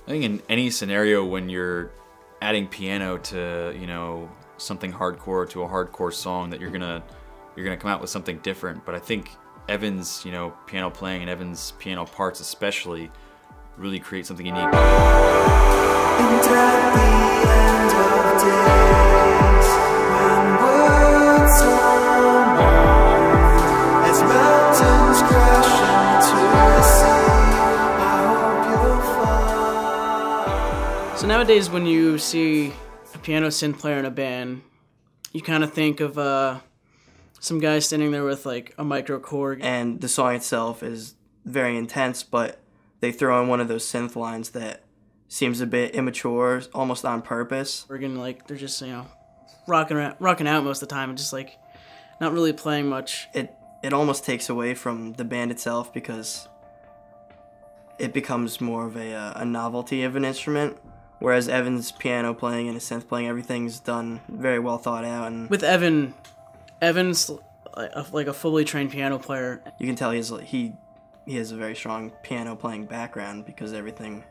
I think in any scenario when you're adding piano to, you know, something hardcore, to a hardcore song, that you're gonna come out with something different. But I think Evan's, you know, piano playing and Evan's piano parts especially really create something unique. And at the end of days, when words are lost, as mountains crash into the sea, I hope you'll find. So nowadays when you see a piano synth player in a band, you kind of think of some guy standing there with like a microKORG. And the song itself is very intense, but they throw in one of those synth lines that seems a bit immature, almost on purpose. Organ, like they're just, you know, rocking out most of the time and just like not really playing much. It almost takes away from the band itself because it becomes more of a novelty of an instrument. Whereas Evan's piano playing and his synth playing, everything's done very well thought out. And with Evan's like a fully trained piano player. You can tell he has a very strong piano playing background because everything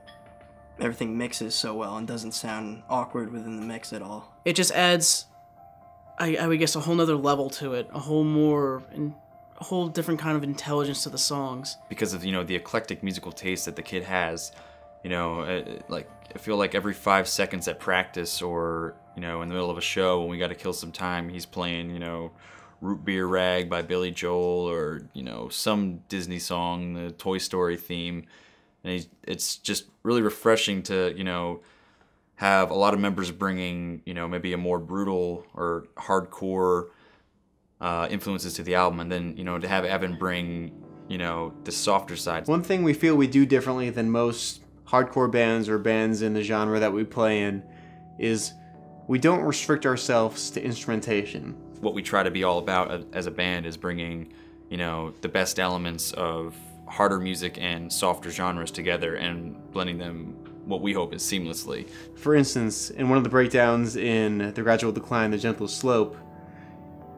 mixes so well and doesn't sound awkward within the mix at all. It just adds, I would guess, a whole nother level to it, a whole different kind of intelligence to the songs. Because of, you know, the eclectic musical taste that the kid has, you know, like I feel like every 5 seconds at practice or, you know, in the middle of a show when we got to kill some time, he's playing, you know, Root Beer Rag by Billy Joel or, you know, some Disney song, the Toy Story theme. And it's just really refreshing to, you know, have a lot of members bringing, you know, maybe a more brutal or hardcore influences to the album, and then, you know, to have Evan bring, you know, the softer side. One thing we feel we do differently than most hardcore bands or bands in the genre that we play in is we don't restrict ourselves to instrumentation. What we try to be all about as a band is bringing, you know, the best elements of harder music and softer genres together and blending them, what we hope is seamlessly. For instance, in one of the breakdowns in The Gradual Decline, The Gentle Slope,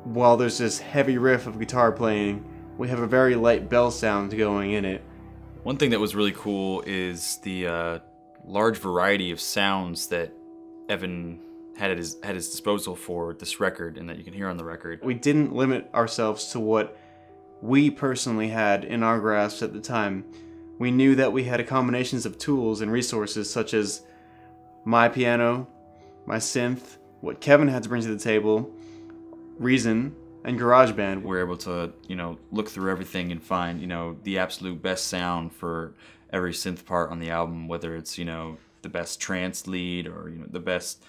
while there's this heavy riff of guitar playing, we have a very light bell sound going in it. One thing that was really cool is the large variety of sounds that Evan had at his disposal for this record and that you can hear on the record. We didn't limit ourselves to what we personally had in our grasp at the time. We knew that we had combinations of tools and resources such as my piano, my synth, what Kevin had to bring to the table, Reason, and GarageBand. We're able to, you know, look through everything and find, you know, the absolute best sound for every synth part on the album, whether it's, you know, the best trance lead or, you know, the best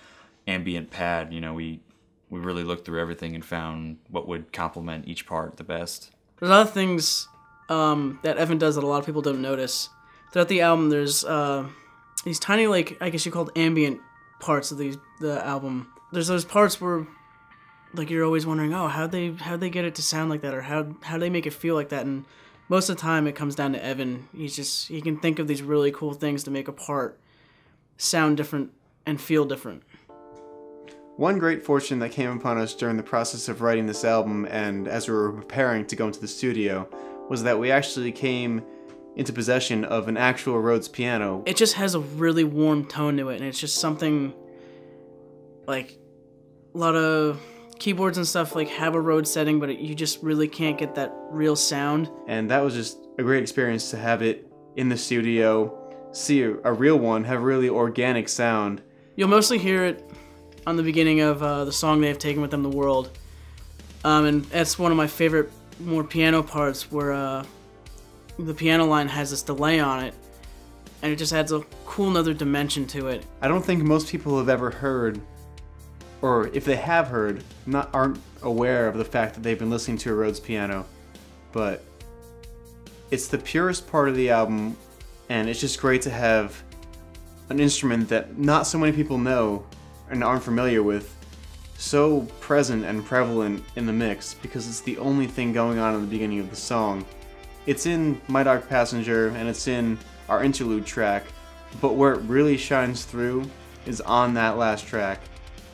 ambient pad. You know, we really looked through everything and found what would complement each part the best. There's other things that Evan does that a lot of people don't notice. Throughout the album, there's these tiny, like, I guess you call it ambient parts of the album. There's those parts where, like, you're always wondering, oh, how'd they get it to sound like that, or how'd they make it feel like that? And most of the time, it comes down to Evan. He can think of these really cool things to make a part sound different and feel different. One great fortune that came upon us during the process of writing this album and as we were preparing to go into the studio was that we actually came into possession of an actual Rhodes piano. It just has a really warm tone to it, and it's just something, like, a lot of keyboards and stuff like have a Rhodes setting, but you just really can't get that real sound. And that was just a great experience to have it in the studio, see a real one, have a really organic sound. You'll mostly hear it on the beginning of the song They Have Taken With Them the World. And that's one of my favorite more piano parts where the piano line has this delay on it, and it just adds a cool another dimension to it. I don't think most people have ever heard, or if they have heard, aren't aware of the fact that they've been listening to a Rhodes piano, but it's the purest part of the album, and it's just great to have an instrument that not so many people know and aren't familiar with so present and prevalent in the mix, because it's the only thing going on in the beginning of the song. It's in My Dark Passenger and it's in our interlude track, but where it really shines through is on that last track,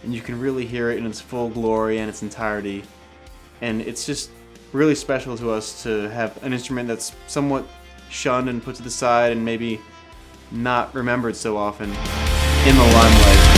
and you can really hear it in its full glory and its entirety. And it's just really special to us to have an instrument that's somewhat shunned and put to the side and maybe not remembered so often in the limelight.